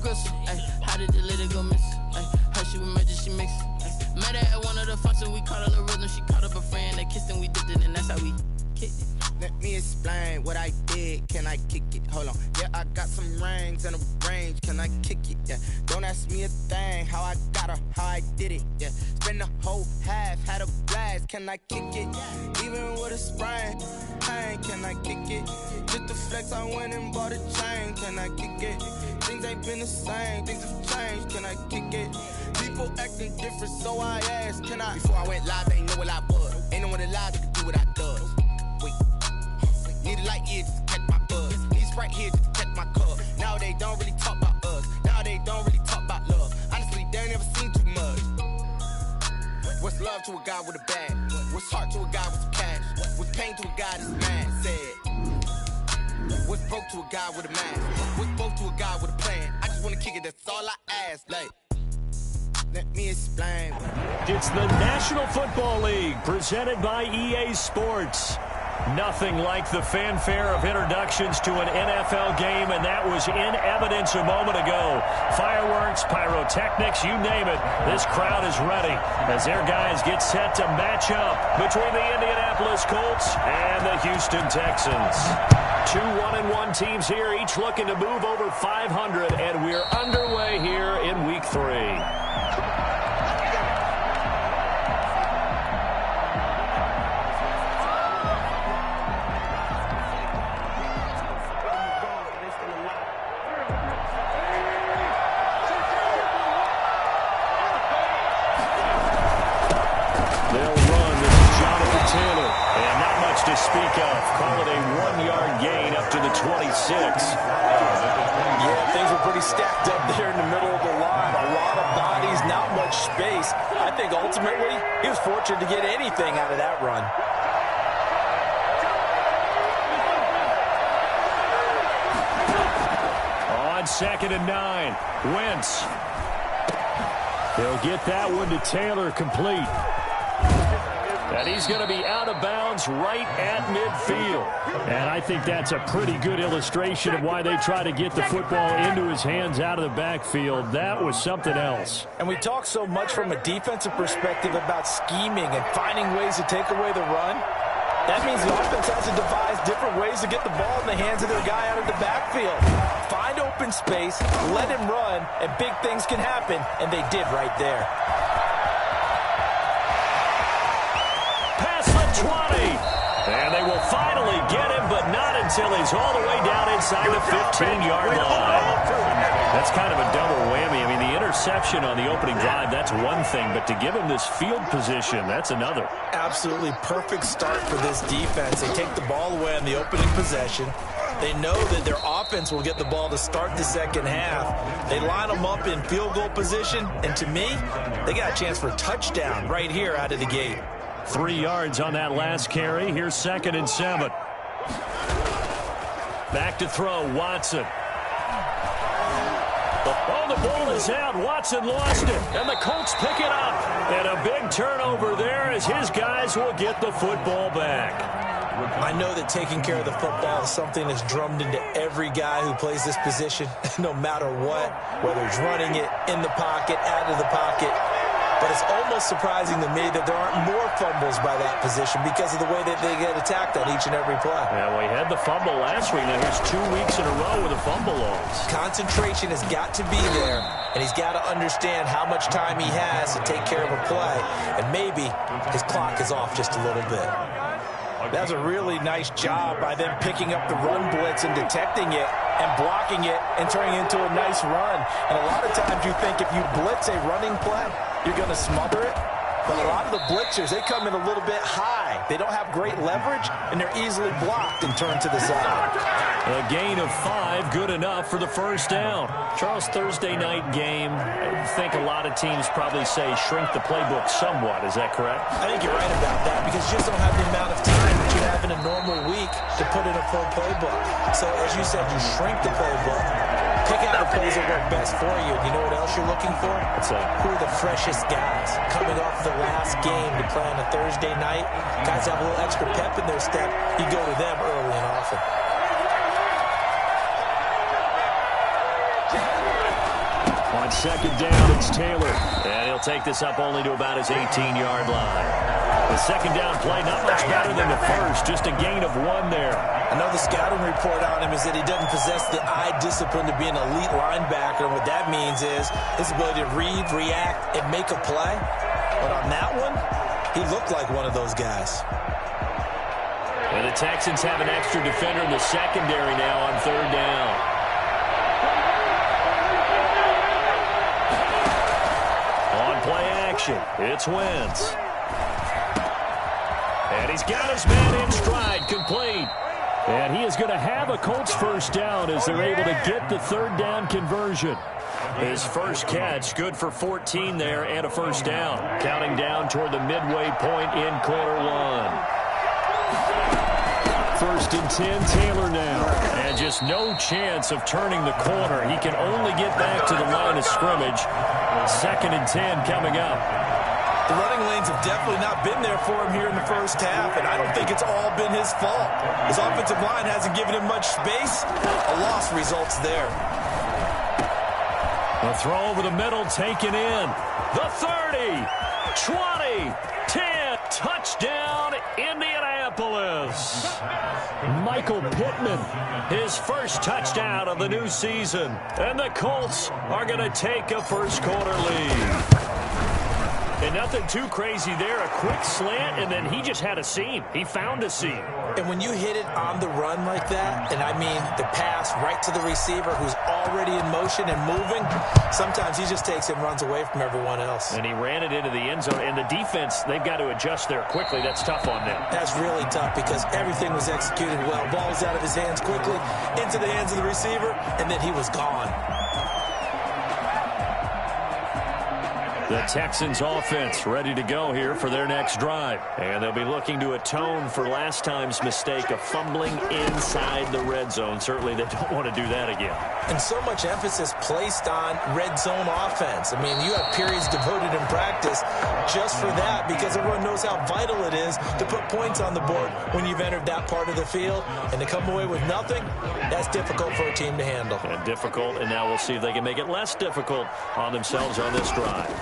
pistol. Ay, how did the little go miss? Ay, her she was major, she mixed. Ay, met her at one of the functions, we caught her the rhythm. She caught up a friend, they kissed and we dipped it, and that's how we kicked it. Let me explain what I did. Can I kick it? Hold on. Yeah, I got some rings and a range. Can I kick it? Yeah. Don't ask me a thing. How I got her, how I did it. Yeah. Spend the whole half, had a blast. Can I kick it? Even with a sprain. Pain, can I kick it? Just to flex, I went and bought a chain. Can I kick it? Things ain't been the same. Things have changed. Can I kick it? People acting different, so I asked. Can I? Before I went live, they ain't know what I was. Ain't no one alive that could do what I does. Need a light year just to catch my buzz. Need Sprite here just to catch my cup. Now they don't really talk about us. Now they don't really talk about love. Honestly, they ain't never seen too much. What's love to a guy with a bag? What's heart to a guy with some cash? What's pain to a guy that's mad? Said. What's broke to a guy with a mask? What's both to a guy with a plan? I just wanna kick it, that's all I ask. Like, let me explain. It's the National Football League presented by EA Sports. Nothing like the fanfare of introductions to an NFL game, and that was in evidence a moment ago. Fireworks, pyrotechnics, you name it. This crowd is ready as their guys get set to match up between the Indianapolis Colts and the Houston Texans. Two 1-1 teams here, each looking to move over 500, and we're underway here in Week 3. Speak of. Call it a 1-yard gain up to the 26. Yeah, things were pretty stacked up there in the middle of the line. A lot of bodies, not much space. I think ultimately he was fortunate to get anything out of that run. On 2nd and 9, Wentz. He'll get that one to Taylor complete. And he's going to be out of bounds right at midfield. And I think that's a pretty good illustration of why they try to get the football into his hands out of the backfield. That was something else. And we talk so much from a defensive perspective about scheming and finding ways to take away the run. That means the offense has to devise different ways to get the ball in the hands of their guy out of the backfield. Find open space, let him run, and big things can happen, and they did right there. 20. And they will finally get him, but not until he's all the way down inside the 15-yard line. That's kind of a double whammy. I mean, the interception on the opening drive, that's one thing, but to give him this field position, that's another. Absolutely perfect start for this defense. They take the ball away on the opening possession. They know that their offense will get the ball to start the second half. They line them up in field goal position, and to me, they got a chance for a touchdown right here out of the gate. 3 yards on that last carry. Here's 2nd and 7. Back to throw, Watson. Oh, the ball is out. Watson lost it, and the Colts pick it up. And a big turnover there as his guys will get the football back. I know that taking care of the football is something that's drummed into every guy who plays this position, no matter what, whether it's running it, in the pocket, out of the pocket. But it's almost surprising to me that there aren't more fumbles by that position because of the way that they get attacked on each and every play. Yeah, well, he had the fumble last week. Now here's 2 weeks in a row with a fumble loss. Concentration has got to be there, and he's got to understand how much time he has to take care of a play. And maybe his clock is off just a little bit. That's a really nice job by them picking up the run blitz and detecting it and blocking it and turning it into a nice run. And a lot of times you think if you blitz a running play, you're going to smother it. But a lot of the blitzers, they come in a little bit high. They don't have great leverage, and they're easily blocked and turned to the side. A gain of 5, good enough for the first down. Charles, Thursday night game, I think a lot of teams probably say shrink the playbook somewhat. Is that correct? I think you're right about that because you just don't have the amount of time that you have in a normal week to put in a full playbook. So as you said, you shrink the playbook. Pick out the plays that work best for you. And you know what else you're looking for? Who are the freshest guys coming off the last game to play on a Thursday night? Guys have a little extra pep in their step. You go to them early and often. On second down, it's Taylor. And he'll take this up only to about his 18-yard line. The second down play, not much better than the first. Just a gain of 1 there. Another scouting report on him is that he doesn't possess the eye discipline to be an elite linebacker. What that means is his ability to read, react, and make a play. But on that one, he looked like one of those guys. And the Texans have an extra defender in the secondary now on third down. Play action. It's Wentz. And he's got his man in stride, complete. And he is going to have a Colts first down as they're able to get the third down conversion. His first catch, good for 14 there and a first down. Counting down toward the midway point in quarter 1. First and 10, Taylor now. And just no chance of turning the corner. He can only get back to the line of scrimmage. Second and 10 coming up. The running lanes have definitely not been there for him here in the first half, and I don't think it's all been his fault. His offensive line hasn't given him much space. A loss results there. A throw over the middle taken in. The 30, 20, 10, touchdown Indianapolis. Michael Pittman, his first touchdown of the new season. And the Colts are going to take a first quarter lead. And nothing too crazy there. A quick slant, and then he just had a seam. He found a seam. And when you hit it on the run like that, and I mean the pass right to the receiver who's already in motion and moving, sometimes he just takes it and runs away from everyone else. And he ran it into the end zone. And the defense, they've got to adjust there quickly. That's tough on them. That's really tough because everything was executed well. Ball was out of his hands quickly, into the hands of the receiver, and then he was gone. The Texans offense ready to go here for their next drive. And they'll be looking to atone for last time's mistake of fumbling inside the red zone. Certainly they don't want to do that again. And so much emphasis placed on red zone offense. I mean, you have periods devoted in practice just for that because everyone knows how vital it is to put points on the board when you've entered that part of the field. And to come away with nothing, that's difficult for a team to handle. And difficult, and now we'll see if they can make it less difficult on themselves on this drive.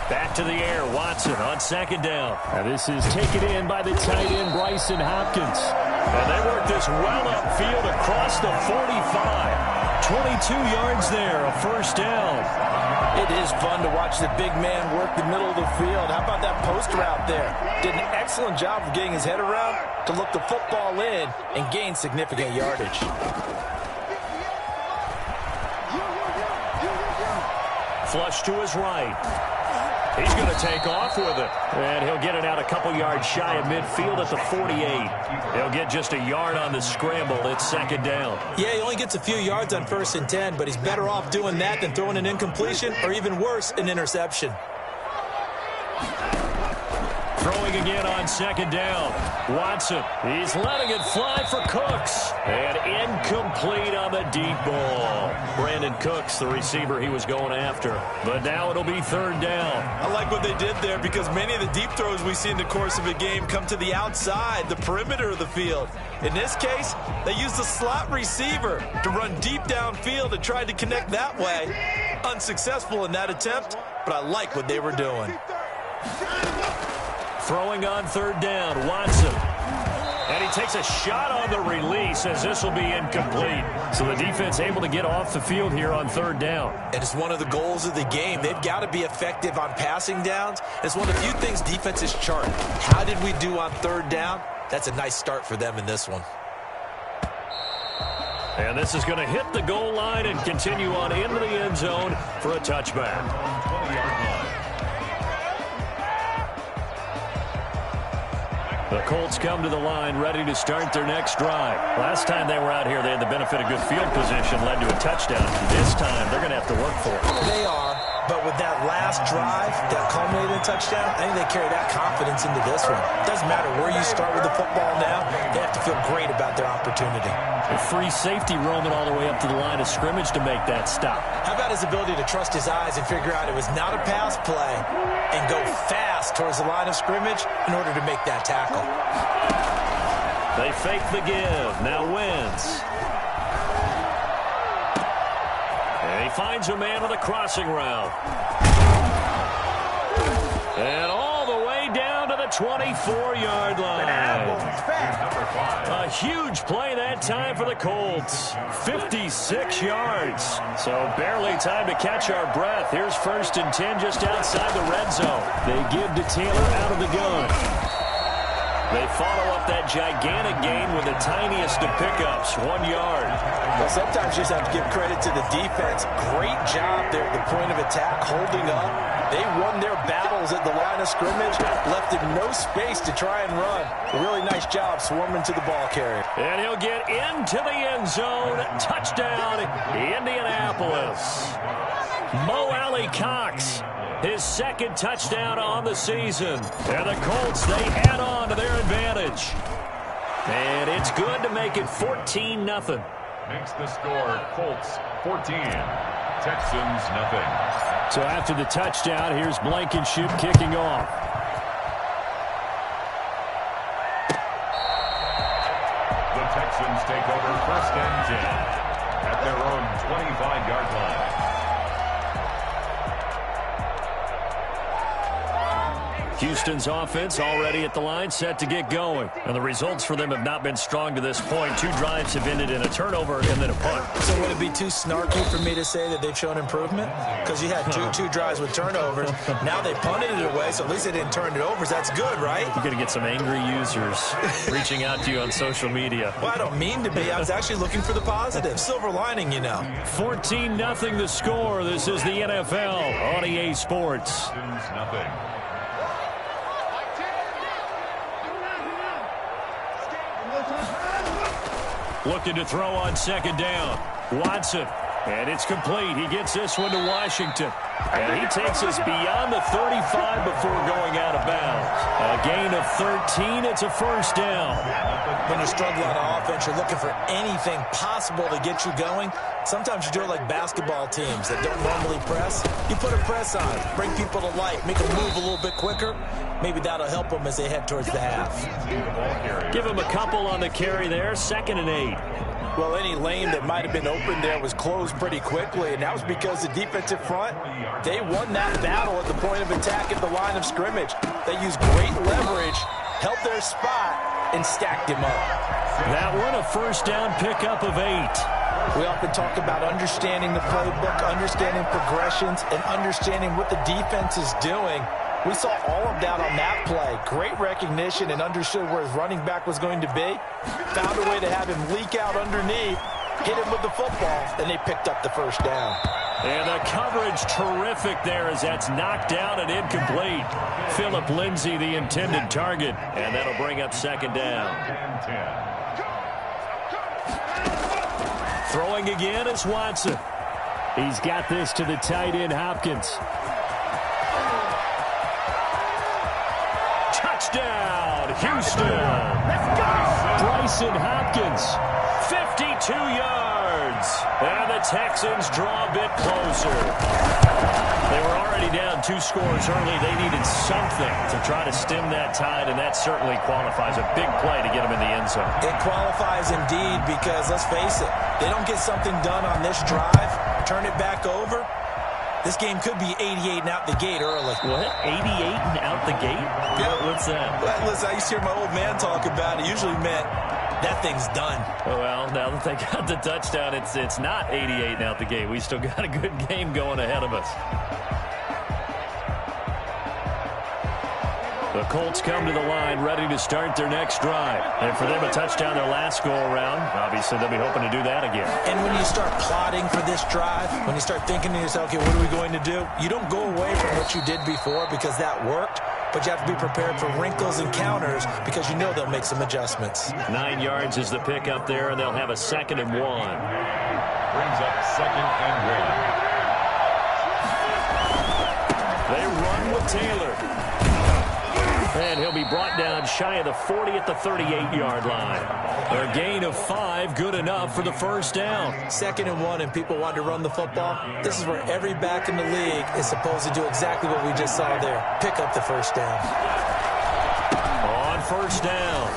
Back to the air, Watson on second down. And this is taken in by the tight end, Bryson Hopkins. And they work this well upfield across the 45. 22 yards there, a first down. It is fun to watch the big man work the middle of the field. How about that post route there? Did an excellent job of getting his head around to look the football in and gain significant yardage. Flush to his right. He's going to take off with it. And he'll get it out a couple yards shy of midfield at the 48. He'll get just a yard on the scramble. It's second down. Yeah, he only gets a few yards on 1st and 10, but he's better off doing that than throwing an incompletion or even worse, an interception. Throwing again on second down. Watson, he's letting it fly for Cooks. And incomplete on the deep ball. Brandon Cooks, the receiver he was going after. But now it'll be third down. I like what they did there because many of the deep throws we see in the course of a game come to the outside, the perimeter of the field. In this case, they used the slot receiver to run deep downfield and tried to connect that way. Unsuccessful in that attempt, but I like what they were doing. Throwing on third down, Watson. And he takes a shot on the release as this will be incomplete. So the defense able to get off the field here on third down. And it's one of the goals of the game. They've got to be effective on passing downs. It's one of the few things defenses chart. How did we do on third down? That's a nice start for them in this one. And this is going to hit the goal line and continue on into the end zone for a touchback. 20-yard line. The Colts come to the line ready to start their next drive. Last time they were out here, they had the benefit of good field position, led to a touchdown. This time, they're going to have to work for it. They are, but with that last drive, that culminated touchdown, I think they carry that confidence into this one. It doesn't matter where you start with the football now. They have to feel great about their opportunity. A free safety roaming all the way up to the line of scrimmage to make that stop. How about his ability to trust his eyes and figure out it was not a pass play and go fast towards the line of scrimmage in order to make that tackle? They fake the give. Now Wentz. And he finds a man on the crossing route. And all the way down to the 24-yard line. A huge play that time for the Colts. 56 yards. So barely time to catch our breath. Here's 1st and 10 just outside the red zone. They give to Taylor out of the gun. They follow up that gigantic gain with the tiniest of pickups, 1 yard. Well, sometimes you just have to give credit to the defense. Great job there at the point of attack, holding up. They won their battles at the line of scrimmage, left him no space to try and run. A really nice job swarming to the ball carrier. And he'll get into the end zone. Touchdown, Indianapolis. Mo Alley Cox. His 2nd touchdown on the season. And the Colts, they add on to their advantage. And it's good to make it 14-0. Makes the score Colts 14, Texans nothing. So after the touchdown, here's Blankenship kicking off. The Texans take over 1st and 10 at their own 25-yard line. Houston's offense already at the line, set to get going. And the results for them have not been strong to this point. 2 drives have ended in a turnover and then a punt. So would it be too snarky for me to say that they've shown improvement? Because you had two drives with turnovers. Now they punted it away, so at least they didn't turn it over. So that's good, right? You're going to get some angry users reaching out to you on social media. Well, I don't mean to be. I was actually looking for the positive. Silver lining, you know. 14-0 the score. This is the NFL on EA Sports. Texans nothing. Looking to throw on 2nd down. Watson. And it's complete. He gets this one to Washington. And he takes us beyond the 35 before going out of bounds. A gain of 13. It's a 1st down. When you struggle on offense, you're looking for anything possible to get you going. Sometimes you do it like basketball teams that don't normally press. You put a press on it, bring people to life, make them move a little bit quicker. Maybe that'll help them as they head towards the half. Give him a couple on the carry there. 2nd and 8. Well, any lane that might have been open there was closed pretty quickly, and that was because the defensive front, they won that battle at the point of attack at the line of scrimmage. They used great leverage, held their spot, and stacked him up. That one a 1st down pickup of 8. We often talk about understanding the playbook, understanding progressions, and understanding what the defense is doing. We saw all of that on that play. Great recognition and understood where his running back was going to be. Found a way to have him leak out underneath, hit him with the football, and they picked up the 1st down. And the coverage terrific there as that's knocked down and incomplete. Philip Lindsay, the intended target, and that'll bring up 2nd down. Throwing again is Watson. He's got this to the tight end, Hopkins. Touchdown, Houston. Let's go. Bryson Hopkins, 52 yards. And the Texans draw a bit closer. They were already down 2 scores early. They needed something to try to stem that tide, and that certainly qualifies. A big play to get them in the end zone. It qualifies indeed because, let's face it, they don't get something done on this drive, turn it back over, this game could be 88 and out the gate early. What? 88 and out the gate? Yeah. What's that? Well, listen, I used to hear my old man talk about it. It usually meant that thing's done. Well, now that they got the touchdown, it's not 88 and out the gate. We still got a good game going ahead of us. The Colts come to the line ready to start their next drive. And for them, a touchdown their last go-around. Obviously, they'll be hoping to do that again. And when you start plotting for this drive, when you start thinking to yourself, okay, what are we going to do? You don't go away from what you did before because that worked. But you have to be prepared for wrinkles and counters because you know they'll make some adjustments. 9 yards is the pick up there, and they'll have a 2nd and 1. Brings up 2nd and 1. They run with Taylor. And he'll be brought down shy of the 40 at the 38-yard line. A gain of 5, good enough for the 1st down. 2nd and 1, and people want to run the football. This is where every back in the league is supposed to do exactly what we just saw there. Pick up the 1st down. On 1st down,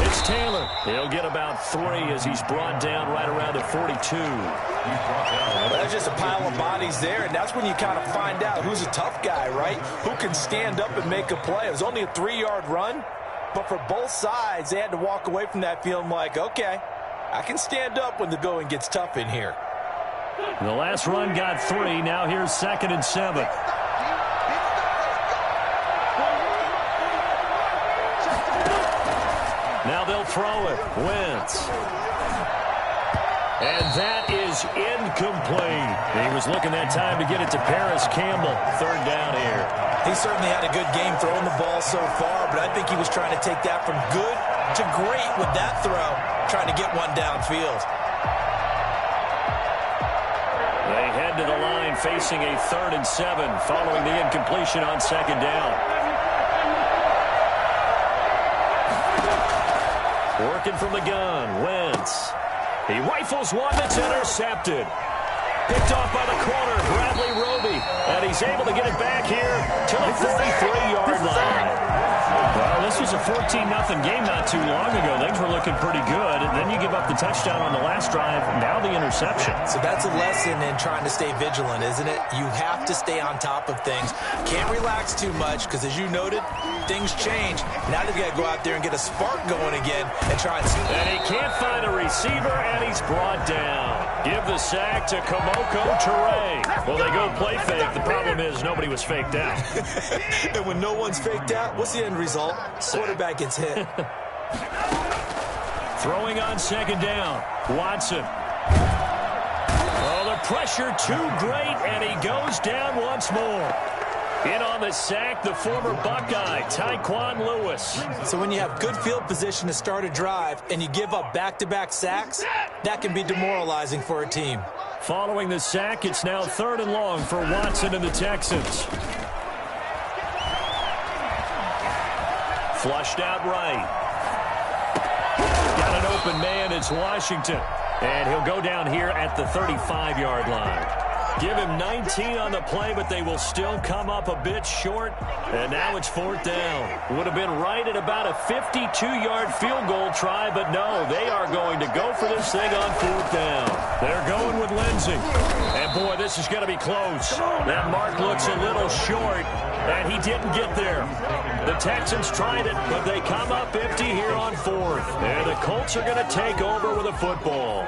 it's It's Taylor. He'll get about 3 as he's brought down right around the 42. Well, that's just a pile of bodies there, and that's when you kind of find out who's a tough guy, right? Who can stand up and make a play. It was only a 3-yard run, but for both sides, they had to walk away from that feeling like, okay, I can stand up when the going gets tough in here. The last run got 3. Now here's 2nd and 7. Now they'll throw it. Wentz. And that is incomplete. He was looking that time to get it to Paris Campbell. 3rd down here. He certainly had a good game throwing the ball so far, but I think he was trying to take that from good to great with that throw, trying to get one downfield. They head to the line facing a 3rd and 7 following the incompletion on 2nd down. Working from the gun, Wentz. He rifles one that's intercepted. Picked off by the corner, Bradley Roby. And he's able to get it back here to the 43-yard line. Well, this was a 14-0 game not too long ago. Things were looking pretty good. And then you give up the touchdown on the last drive. Now the interception. So that's a lesson in trying to stay vigilant, isn't it? You have to stay on top of things. Can't relax too much because, as you noted, things change. Now they've got to go out there and get a spark going again and try and... And he can't find a receiver, and he's brought down. Give the sack to Kamoko Toure. Well, they go play fake. The problem is nobody was faked out. And when no one's faked out, what's the end result? Quarterback gets hit. Throwing on 2nd down. Watson. Oh, the pressure too great, and he goes down once more. In on the sack, the former Buckeye, Tyquan Lewis. So when you have good field position to start a drive and you give up back-to-back sacks, that can be demoralizing for a team. Following the sack, it's now 3rd and long for Watson and the Texans. Flushed out right. Got an open man, it's Washington. And he'll go down here at the 35-yard line. Give him 19 on the play, but they will still come up a bit short. And now it's 4th down. Would have been right at about a 52-yard field goal try, but no, they are going to go for this thing on 4th down. They're going with Lindsey. And boy, this is going to be close. That mark looks a little short, and he didn't get there. The Texans tried it, but they come up empty here on 4th. And the Colts are going to take over with a football.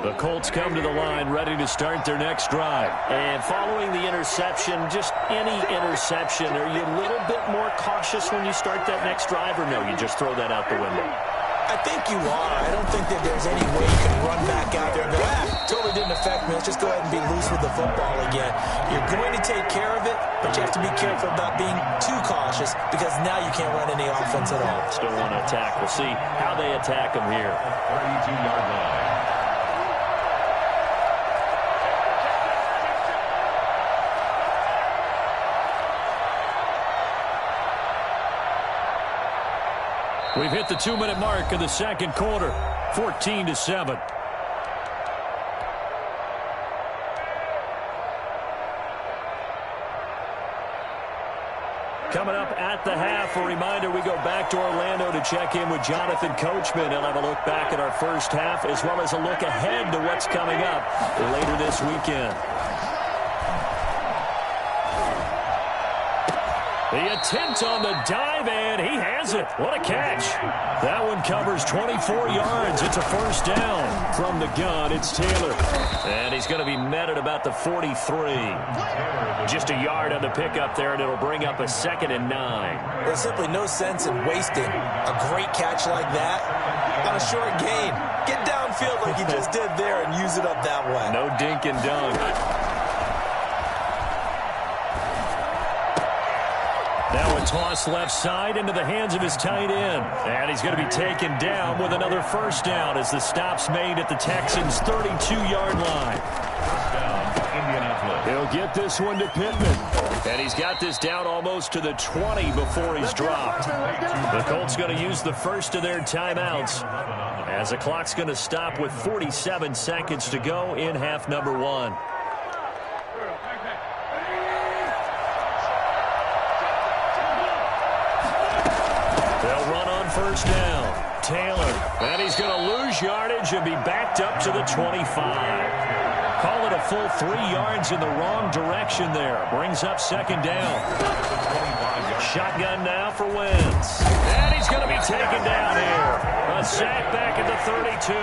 The Colts come to the line ready to start their next drive. And following the interception, just any interception, are you a little bit more cautious when you start that next drive, or no, you just throw that out the window? I think you are. I don't think that there's any way you can run back out there and go, totally didn't affect me. Let's just go ahead and be loose with the football again. You're going to take care of it, but you have to be careful about being too cautious because now you can't run any offense at all. Still want to attack. We'll see how they attack them here. 32-yard line. We've hit the 2-minute mark of the 2nd quarter, 14-7. Coming up at the half, a reminder, we go back to Orlando to check in with Jonathan Coachman. He'll have a look back at our first half as well as a look ahead to what's coming up later this weekend. The attempt on the dive, and he has it. What a catch. That one covers 24 yards. It's a 1st down. From the gun, it's Taylor. And he's going to be met at about the 43. Just a yard on the pickup there, and it'll bring up a 2nd and 9. There's simply no sense in wasting a great catch like that on a short gain. Get downfield like he just did there and use it up that way. No dink and dunk. Now a toss left side into the hands of his tight end. And he's going to be taken down with another 1st down as the stop's made at the Texans' 32-yard line. He'll get this one to Pittman. And he's got this down almost to the 20 before he's dropped. The Colts going to use the first of their timeouts as the clock's going to stop with 47 seconds to go in half number 1. first down. Taylor, and he's going to lose yardage and be backed up to the 25. Call it a full 3 yards in the wrong direction there. Brings up second down. Shotgun now for Wentz. And he's going to be taken down here. A sack back at the 32.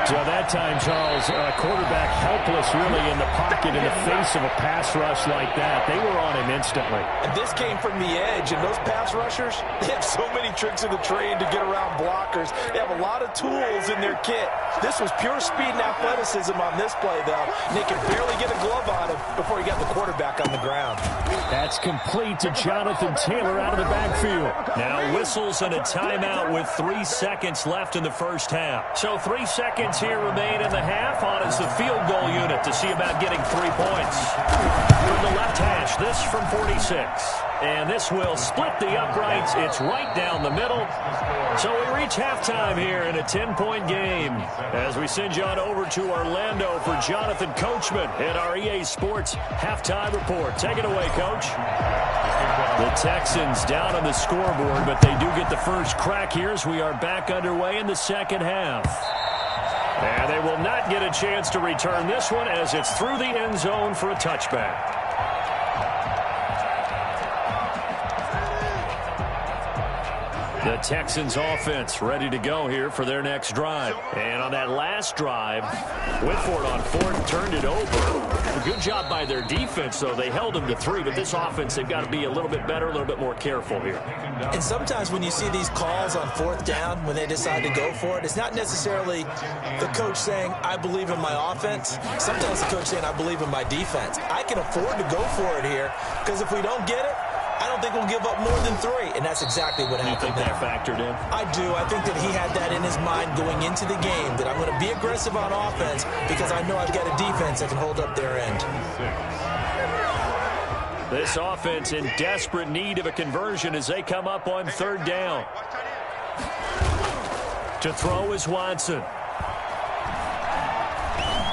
So that time, Charles, quarterback helpless really in the pocket in the face of a pass rush like that. They were on him instantly. And this came from the edge, and those pass rushers, they have so many tricks in the trade to get around blockers. They have a lot of tools in their kit. This was pure speed and athleticism on this play, though. And they could barely get a glove on him before he got the quarterback on the ground. That's complete to Jonathan Taylor out of the backfield. Now whistles and a timeout with 3 seconds left in the first half. So 3 seconds here remain in the half on as the field goal unit to see about getting 3 points. From the left hash, this from 46. And this will split the uprights. It's right down the middle. So we reach halftime here in a 10-point game as we send you on over to Orlando for Jonathan Coachman at our EA Sports Halftime Report. Take it away, Coach. The Texans down on the scoreboard, but they do get the first crack here as we are back underway in the second half. And they will not get a chance to return this one as it's through the end zone for a touchback. The Texans offense ready to go here for their next drive. And on that last drive, Whitford on fourth turned it over. A good job by their defense, though. They held them to 3, but this offense, they've got to be a little bit better, a little bit more careful here. And sometimes when you see these calls on fourth down, when they decide to go for it, it's not necessarily the coach saying, I believe in my offense. Sometimes the coach saying, I believe in my defense. I can afford to go for it here because if we don't get it, I don't think we'll give up more than 3, and that's exactly what happened. You think that factored in? I do. I think that he had that in his mind going into the game, that I'm going to be aggressive on offense because I know I've got a defense that can hold up their end. This offense in desperate need of a conversion as they come up on third down. To throw is Watson.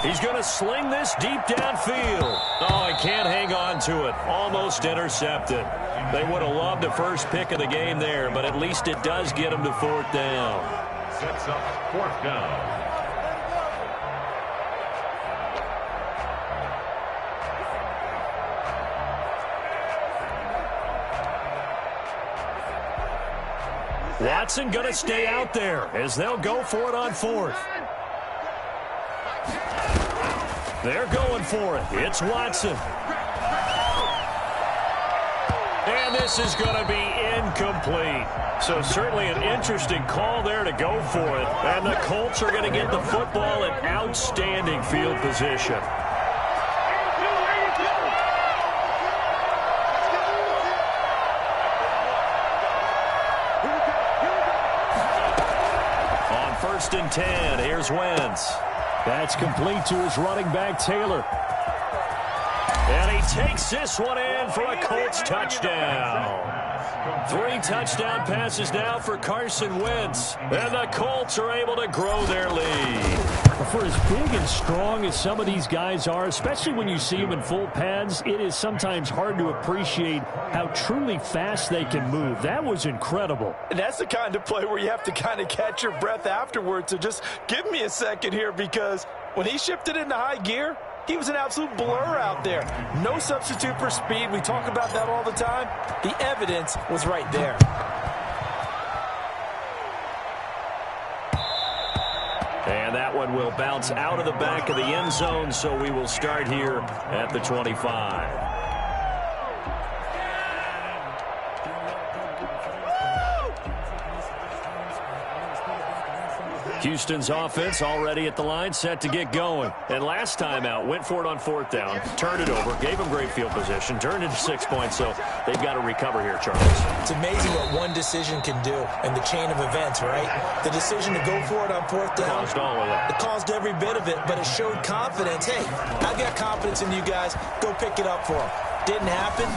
He's going to sling this deep downfield. Oh, he can't hang on to it. Almost intercepted. They would have loved the first pick of the game there, but at least it does get them to fourth down. Sets up fourth down. Watson going to stay out there as they'll go for it on fourth. They're going for it. It's Watson. And this is going to be incomplete. So certainly an interesting call there to go for it. And the Colts are going to get the football in outstanding field position. On 1st and 10, here's Wentz. That's complete to his running back, Taylor. And he takes this one in for a Colts touchdown. 3 touchdown passes now for Carson Wentz. And the Colts are able to grow their lead. For as big and strong as some of these guys are, especially when you see them in full pads, it is sometimes hard to appreciate how truly fast they can move. That was incredible. And that's the kind of play where you have to kind of catch your breath afterwards. So just give me a second here, because when he shifted into high gear, he was an absolute blur out there. No substitute for speed. We talk about that all the time. The evidence was right there. And that one will bounce out of the back of the end zone, so we will start here at the 25. Houston's offense already at the line, set to get going. And last time out, went for it on fourth down, turned it over, gave them great field position, turned into 6 points, so they've got to recover here, Charles. It's amazing what one decision can do in the chain of events, right? The decision to go for it on fourth down. Caused all of that. It caused every bit of it, but it showed confidence. Hey, I've got confidence in you guys. Go pick it up for them. Didn't happen.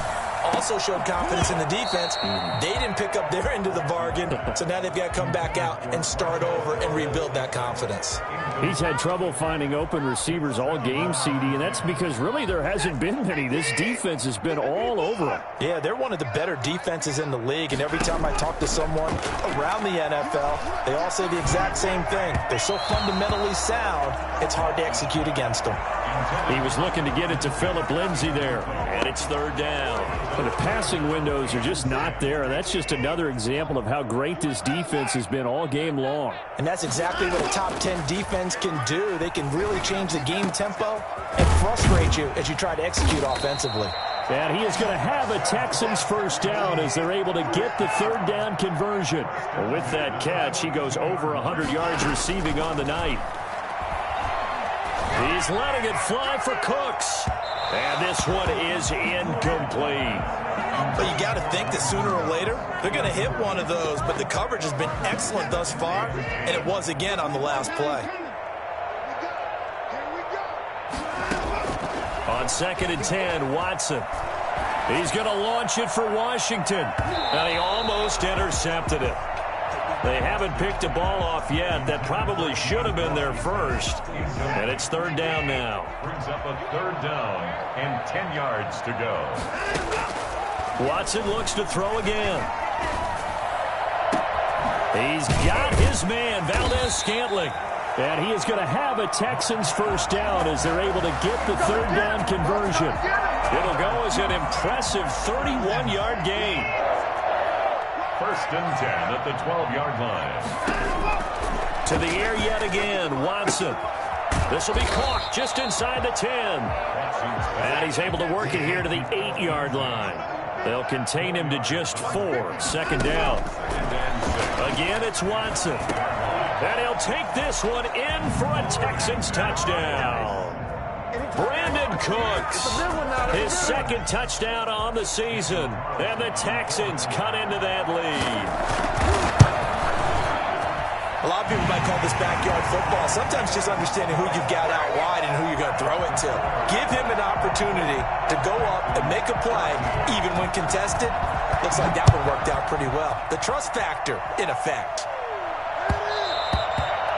also showed confidence in the defense. They didn't pick up their end of the bargain, so now they've got to come back out and start over and rebuild that confidence. He's had trouble finding open receivers all game, CD, and that's because really there hasn't been many. This defense has been all over him. Yeah, they're one of the better defenses in the league, and every time I talk to someone around the NFL, they all say the exact same thing. They're so fundamentally sound, it's hard to execute against them. He was looking to get it to Phillip Lindsay there, and it's third down. But the passing windows are just not there. That's just another example of how great this defense has been all game long. And that's exactly what a top 10 defense can do. They can really change the game tempo and frustrate you as you try to execute offensively. And he is going to have a Texans first down as they're able to get the third down conversion. With that catch, he goes over 100 yards receiving on the night. He's letting it fly for Cooks. And this one is incomplete. But you got to think that sooner or later, they're going to hit one of those. But the coverage has been excellent thus far, and it was again on the last play. On 2nd and 10, Watson. He's going to launch it for Washington. And he almost intercepted it. They haven't picked a ball off yet. That probably should have been their first. And it's third down now. Brings up a third down and 10 yards to go. Watson looks to throw again. He's got his man, Valdez-Scantling. And he is going to have a Texans first down as they're able to get the third down conversion. It'll go as an impressive 31-yard gain. First and 10 at the 12-yard line. To the air yet again, Watson. This will be caught just inside the 10. And he's able to work it here to the 8-yard line. They'll contain him to just 4. Second down. Again, it's Watson. And he'll take this one in for a Texans touchdown. Brandon Cooks, his second touchdown on the season. And the Texans cut into that lead. A lot of people might call this backyard football. Sometimes just understanding who you've got out wide and who you're going to throw it to. Give him an opportunity to go up and make a play, even when contested. Looks like that one worked out pretty well. The trust factor, in effect.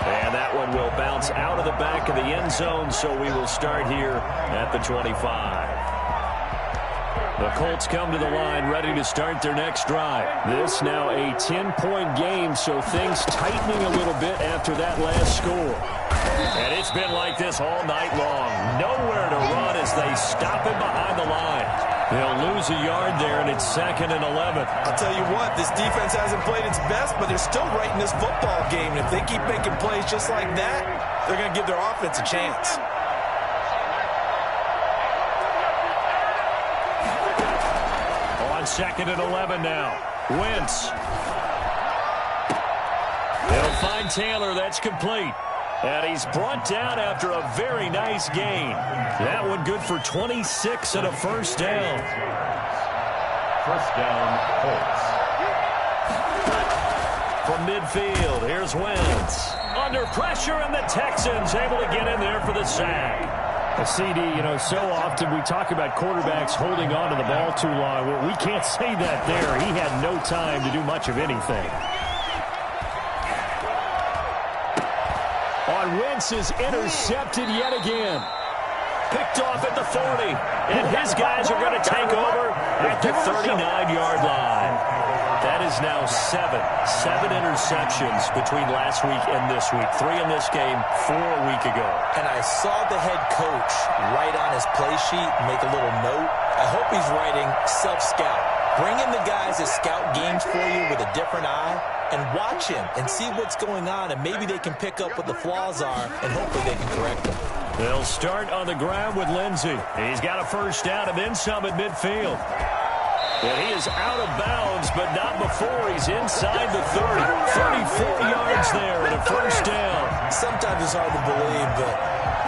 And that one will bounce out of the back of the end zone, so we will start here at the 25. The Colts come to the line ready to start their next drive. This now a 10-point game, so things tightening a little bit after that last score. And it's been like this all night long. Nowhere to run as they stop him behind the line. They'll lose a yard there, and it's 2nd and 11. I'll tell you what, this defense hasn't played its best, but they're still right in this football game. And if they keep making plays just like that, they're going to give their offense a chance. On 2nd and 11 now. Wentz. They'll find Taylor. That's complete. And he's brought down after a very nice gain. That one good for 26 and a first down. First down, Colts. From midfield, here's Wentz. Under pressure, and the Texans able to get in there for the sack. A CD, so often we talk about quarterbacks holding on to the ball too long. Well, we can't say that there. He had no time to do much of anything. Wentz is intercepted yet again. Picked off at the 40. And his guys are going to take over at the 39-yard line. That is now 7 interceptions between last week and this week. 3 in this game, 4 a week ago. And I saw the head coach write on his play sheet, make a little note. I hope he's writing self-scout. Bring in the guys that scout games for you with a different eye and watch him and see what's going on, and maybe they can pick up what the flaws are, and hopefully they can correct them. They'll start on the ground with Lindsay. He's got a first down and then some at midfield. And he is out of bounds, but not before he's inside the 30. 34 yards there and a first down. Sometimes it's hard to believe, but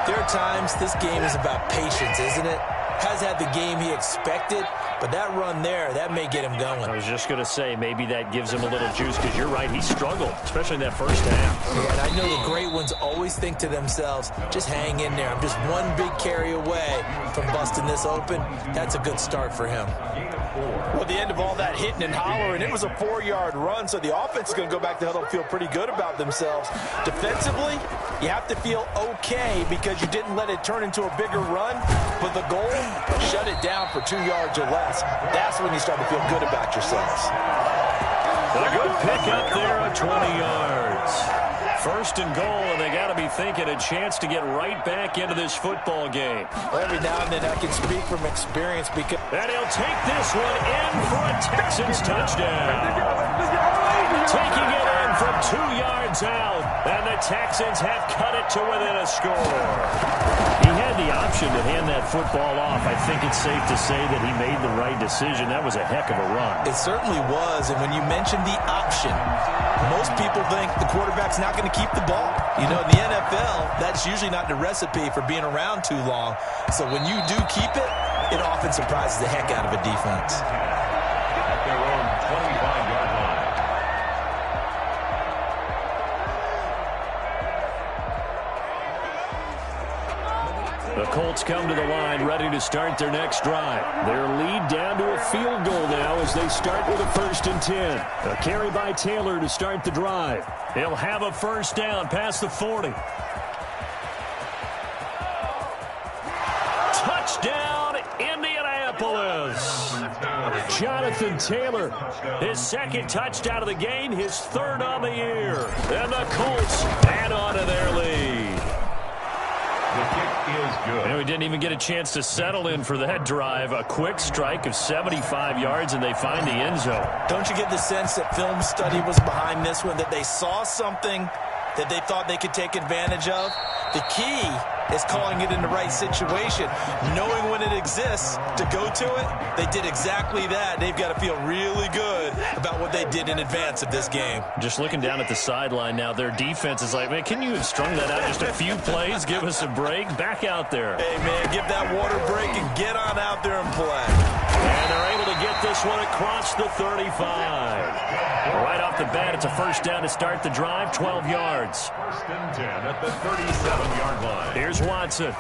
there are times this game is about patience, isn't it? Has had the game he expected, but that run there, that may get him going. I was just going to say, maybe that gives him a little juice, because you're right, he struggled, especially in that first half. Yeah, and I know the great ones always think to themselves, just hang in there. I'm just one big carry away from busting this open. That's a good start for him. Well, the end of all that hitting and hollering, it was a 4-yard run, so the offense is going to go back to huddle and feel pretty good about themselves. Defensively, you have to feel okay because you didn't let it turn into a bigger run, but the goal, shut it down for 2 yards or less. That's when you start to feel good about yourselves. A good pick up there at 20 yards. First and goal, and they got to be thinking a chance to get right back into this football game. Well, every now and then I can speak from experience because... And he'll take this one in for a Texans touchdown. Taking it in from 2 yards out, and the Texans have cut it to within a score. He had the option to hand that football off. I think it's safe to say that he made the right decision. That was a heck of a run. It certainly was, and when you mentioned the option, most people think the quarterback's not going to keep the ball. You know, in the NFL, that's usually not the recipe for being around too long. So when you do keep it, it often surprises the heck out of a defense. At their own 25-yard line. The Colts come to the line ready to start their next drive. Their lead down to a field goal now as they start with a 1st and 10. A carry by Taylor to start the drive. He'll have a first down past the 40. Touchdown, Indianapolis. Jonathan Taylor, his 2nd touchdown of the game, his 3rd on the year. And the Colts add on to their lead. The kick is good. And we didn't even get a chance to settle in for that drive. A quick strike of 75 yards, and they find the end zone. Don't you get the sense that film study was behind this one, that they saw something that they thought they could take advantage of? The key is calling it in the right situation, knowing when it exists to go to it. They did exactly that. They've got to feel really good about what they did in advance of this game. Just looking down at the sideline now, their defense is like, man, can you have strung that out just a few plays? Give us a break. Back out there. Hey, man, give that water break and get on out there and play. And they're able to get this one across the 35. Right off the bat, it's a first down to start the drive, 12 yards. 1st and 10 at the 37-yard line. Here's Watson.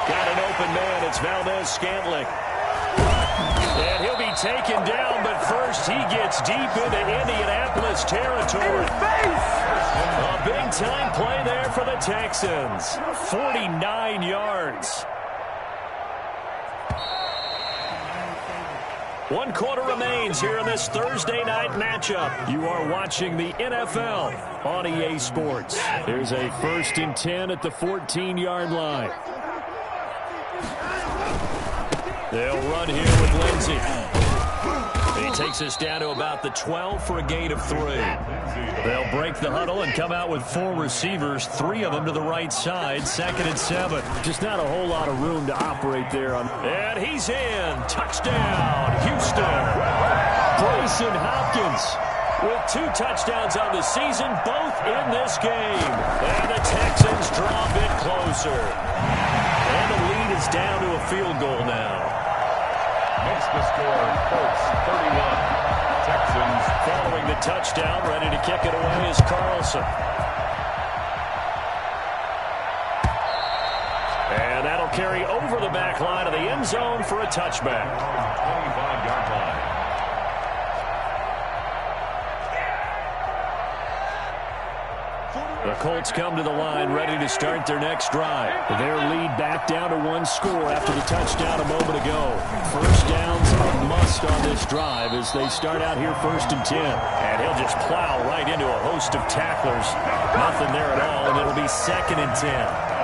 Got an open man. It's Valdez-Scantling. And he'll be taken down, but first he gets deep into Indianapolis territory. A big-time play there for the Texans. 49 yards. 1 quarter remains here in this Thursday night matchup. You are watching the NFL on EA Sports. There's a 1st and 10 at the 14-yard line. They'll run here with Lindsey. He takes us down to about the 12 for a gain of 3. They'll break the huddle and come out with 4 receivers, 3 of them to the right side, 2nd and 7. Just not a whole lot of room to operate there. And he's in. Touchdown, Houston. Bryson Hopkins with 2 touchdowns on the season, both in this game. And the Texans draw a bit closer. And the lead is down to a field goal now. Makes the score, Colts 31. Texans following the touchdown, ready to kick it away is Carlson. And that'll carry over the back line of the end zone for a touchback. 25-yard line. The Colts come to the line ready to start their next drive. Their lead back down to 1 score after the touchdown a moment ago. First downs a must on this drive as they start out here 1st and 10. And he'll just plow right into a host of tacklers. Nothing there at all, and it'll be 2nd and 10.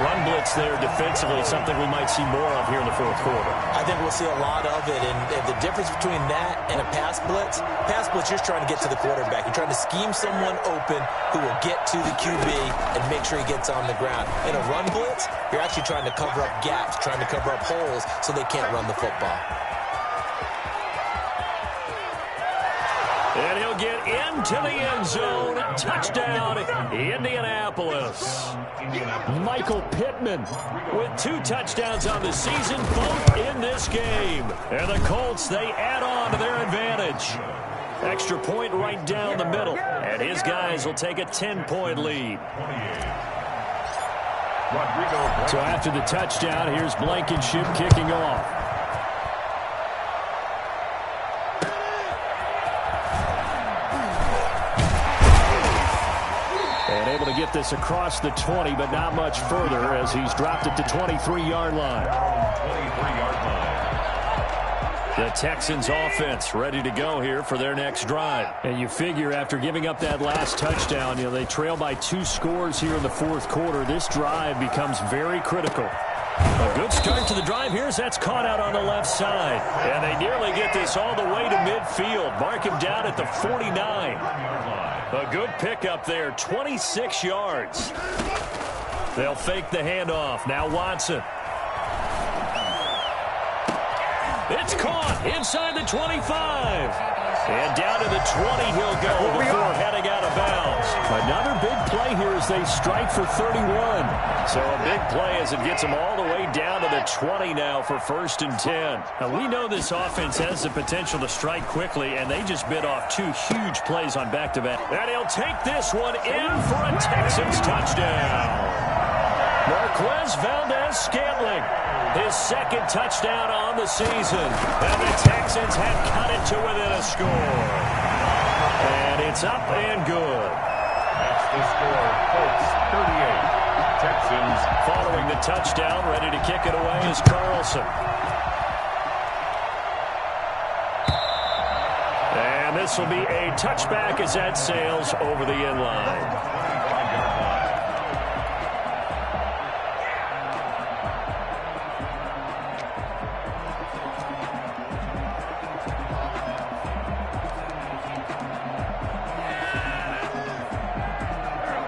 Run blitz there defensively, something we might see more of here in the 4th quarter. I think we'll see a lot of it, and the difference between that and a pass blitz, you're just trying to get to the quarterback. You're trying to scheme someone open who will get to the QB and make sure he gets on the ground. In a run blitz, you're actually trying to cover up gaps, trying to cover up holes so they can't run the football. And he'll get into the end zone. Touchdown, Indianapolis. Michael Pittman with 2 touchdowns on the season, both in this game. And the Colts, they add on to their advantage. Extra point right down the middle. And his guys will take a 10-point lead. So after the touchdown, here's Blankenship kicking off. And able to get this across the 20, but not much further as he's dropped it to 23-yard line. 23-yard line. The Texans offense ready to go here for their next drive. And you figure after giving up that last touchdown, they trail by 2 scores here in the fourth quarter. This drive becomes very critical. A good start to the drive here as that's caught out on the left side. And they nearly get this all the way to midfield. Mark him down at the 49. A good pickup there, 26 yards. They'll fake the handoff. Now Watson. It's caught inside the 25. And down to the 20 he'll go before heading out of bounds. Another big play here as they strike for 31. So a big play as it gets them all the way down to the 20 now for 1st and 10. Now we know this offense has the potential to strike quickly, and they just bit off 2 huge plays on back-to-back. And he'll take this one in for a Texans touchdown. Marquez Valdez-Scantling, his 2nd touchdown on the season. And the Texans have cut it to within a score. And it's up and good. That's the score. Colts 38. Texans following the touchdown, ready to kick it away is Carlson. And this will be a touchback as that sails over the end line.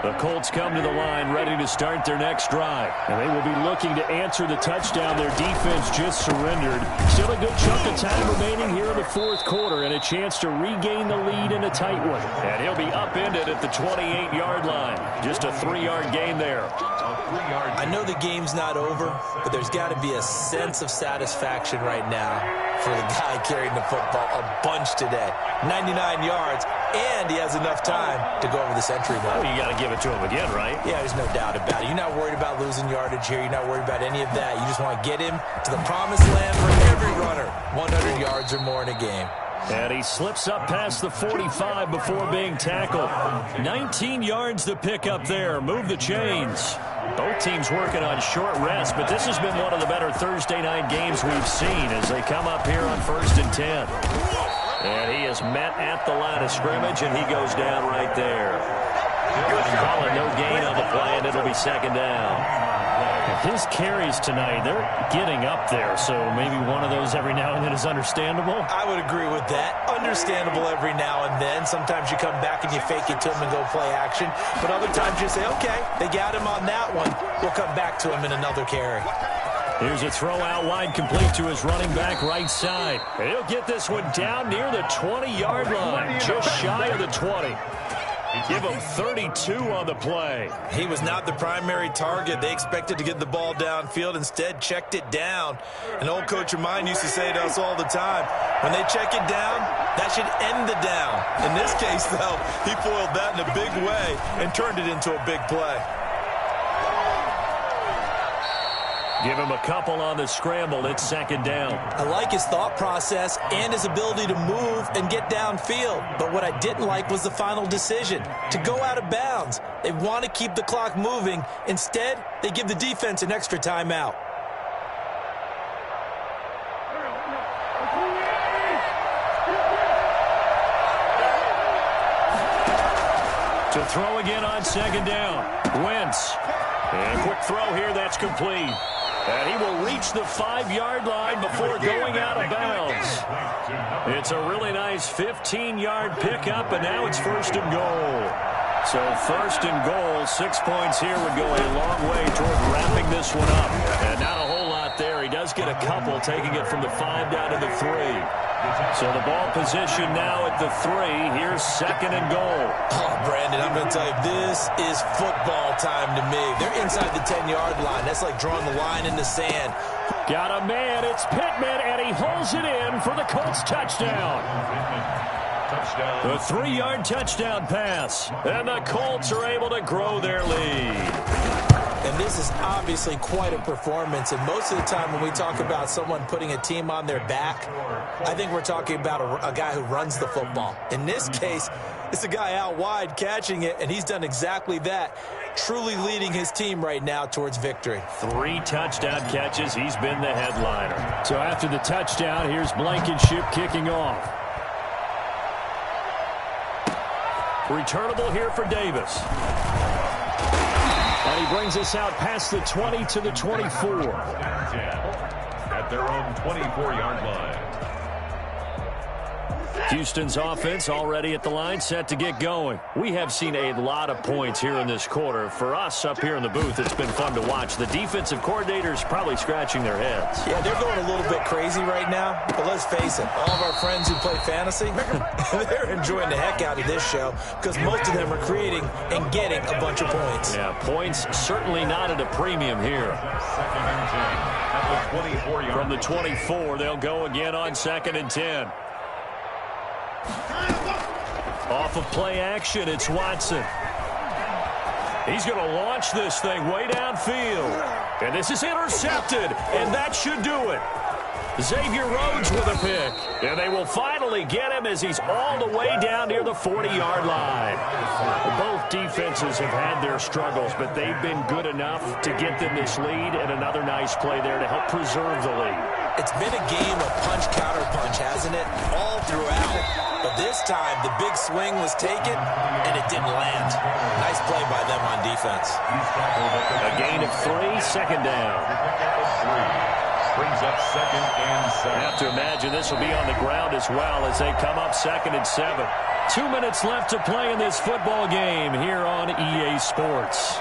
The Colts come to the line ready to start their next drive. And they will be looking to answer the touchdown their defense just surrendered. Still a good chunk of time remaining here in the fourth quarter and a chance to regain the lead in a tight one. And he'll be upended at the 28-yard line. Just a 3-yard gain there. I know the game's not over, but there's got to be a sense of satisfaction right now for the guy carrying the football a bunch today. 99 yards, and he has enough time to go over this entry line. Well, you got to give it to him again, right? Yeah, there's no doubt about it. You're not worried about losing yardage here. You're not worried about any of that. You just want to get him to the promised land for every runner. 100 yards or more in a game. And he slips up past the 45 before being tackled. 19 yards to pick up there. Move the chains. Both teams working on short rest, but this has been one of the better Thursday night games we've seen as they come up here on 1st and 10. And he is met at the line of scrimmage, and he goes down right there. Calling no gain on the play, and it'll be 2nd down. His carries tonight, they're getting up there, so maybe one of those every now and then is understandable. I would agree with that. Understandable every now and then. Sometimes you come back and you fake it to him and go play action. But other times you say, okay, they got him on that one. We'll come back to him in another carry. Here's a throw out wide complete to his running back right side. And he'll get this one down near the 20-yard line, just shy of the 20. Give him 32 on the play. He was not the primary target. They expected to get the ball downfield. Instead, checked it down. An old coach of mine used to say to us all the time, when they check it down, that should end the down. In this case, though, he foiled that in a big way and turned it into a big play. Give him a couple on the scramble. It's 2nd down. I like his thought process and his ability to move and get downfield. But what I didn't like was the final decision, to go out of bounds. They want to keep the clock moving. Instead, they give the defense an extra timeout. To throw again on 2nd down. Wentz. And quick throw here. That's complete. And he will reach the 5-yard line before going out of bounds. It's a really nice 15-yard pickup, and now it's 1st and goal. So 1st and goal, 6 points here would go a long way toward wrapping this one up. And not a whole lot there. He does get a couple, taking it from the 5 down to the 3. So the ball position now at the 3. Here's 2nd and goal. Oh, Brandon, I'm going to tell you, this is football time to me. They're inside the 10-yard line. That's like drawing the line in the sand. Got a man. It's Pittman, and he holds it in for the Colts touchdown. The 3-yard touchdown pass. And the Colts are able to grow their lead. And this is obviously quite a performance. And most of the time when we talk about someone putting a team on their back, I think we're talking about a guy who runs the football. In this case, it's a guy out wide catching it, and he's done exactly that, truly leading his team right now towards victory. 3 touchdown catches. He's been the headliner. So after the touchdown, here's Blankenship kicking off. Returnable here for Davis. And he brings us out past the 20 to the 24. At their own 24-yard line. Houston's offense already at the line, set to get going. We have seen a lot of points here in this quarter. For us up here in the booth, it's been fun to watch. The defensive coordinators probably scratching their heads. Yeah, they're going a little bit crazy right now. But let's face it, all of our friends who play fantasy, they're enjoying the heck out of this show because most of them are creating and getting a bunch of points. Yeah, points certainly not at a premium here. Second and 10 at the 24-yard. From the 24, they'll go again on 2nd and 10. Off of play action, it's Watson. He's going to launch this thing way downfield. And this is intercepted, and that should do it. Xavier Rhodes with a pick. And they will finally get him as he's all the way down near the 40-yard line. Both defenses have had their struggles, but they've been good enough to get them this lead, and another nice play there to help preserve the lead. It's been a game of punch-counter-punch, hasn't it? All throughout. But this time, the big swing was taken, and it didn't land. Nice play by them on defense. A gain of 3, second down. Brings up 2nd and 7. I have to imagine this will be on the ground as well as they come up 2nd and 7. 2 minutes left to play in this football game here on EA Sports.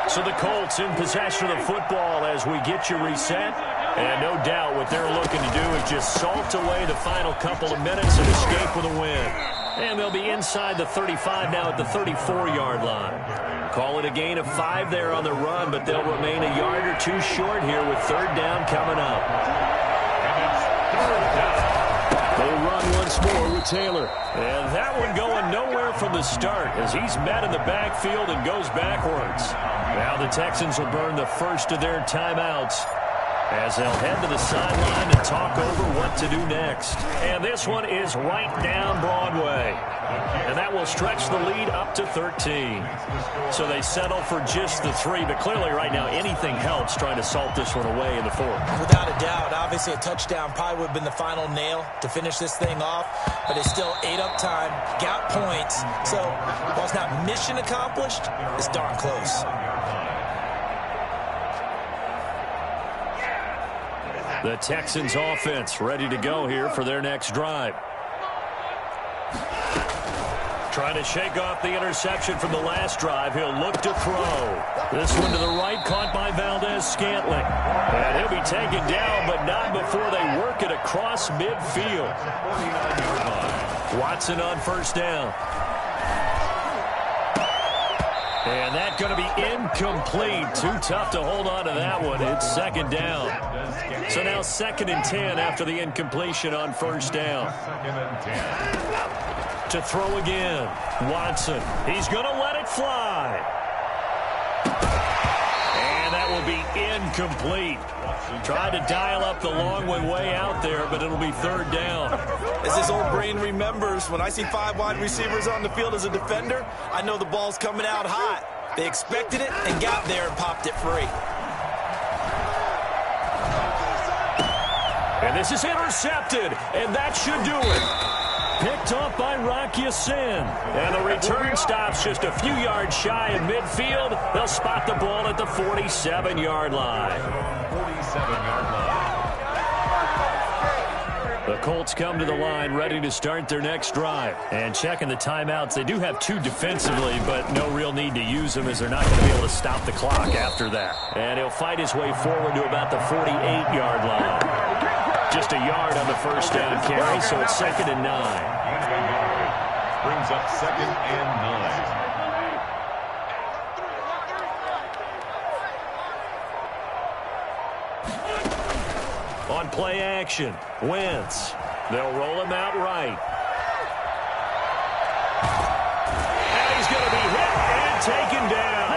So the Colts in possession of the football as we get you reset. And no doubt what they're looking to do is just salt away the final couple of minutes and escape with a win. And they'll be inside the 35 now at the 34-yard line. Call it a gain of 5 there on the run, but they'll remain a yard or 2 short here with 3rd down coming up. They run once more with Taylor. And that one going nowhere from the start as he's met in the backfield and goes backwards. Now the Texans will burn the first of their timeouts as they'll head to the sideline and talk over what to do next. And this one is right down Broadway. And that will stretch the lead up to 13. So they settle for just the 3, but clearly right now anything helps trying to salt this one away in the 4th. Without a doubt, obviously a touchdown probably would have been the final nail to finish this thing off, but they still ate up time, got points. So while it's not mission accomplished, it's darn close. The Texans offense ready to go here for their next drive. Trying to shake off the interception from the last drive. He'll look to throw. This one to the right, caught by Valdez-Scantling. And he'll be taken down, but not before they work it across midfield. Watson on 1st down. And that's going to be incomplete. Too tough to hold on to that one. It's 2nd down. So now 2nd and 10 after the incompletion on 1st down. To throw again. Watson. He's going to let it fly. And that will be incomplete. Tried to dial up the long way out there, but it'll be 3rd down. As this old brain remembers, when I see 5 wide receivers on the field as a defender, I know the ball's coming out hot. They expected it and got there and popped it free. And this is intercepted, and that should do it. Picked off by Rocky Sin. And the return stops just a few yards shy of midfield. They'll spot the ball at the 47-yard line. 47-yard line. The Colts come to the line ready to start their next drive. And checking the timeouts, they do have 2 defensively, but no real need to use them as they're not going to be able to stop the clock after that. And he'll fight his way forward to about the 48-yard line. Just a yard on the 1st down carry, so it's 2nd and 9. Brings up 2nd and 9. On play action, Wentz. They'll roll him out right. taken down.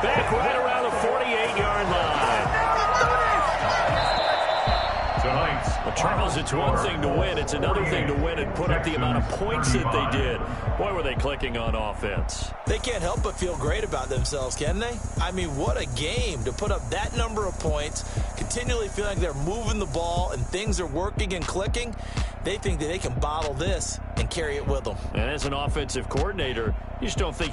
Back right around the 48-yard line. Well, Charles, it's one thing to win. It's another thing to win and put up the amount of points that they did. Boy, were they clicking on offense. They can't help but feel great about themselves, can they? I mean, what a game to put up that number of points, continually feeling like they're moving the ball and things are working and clicking. They think that they can bottle this and carry it with them. And as an offensive coordinator, you just don't think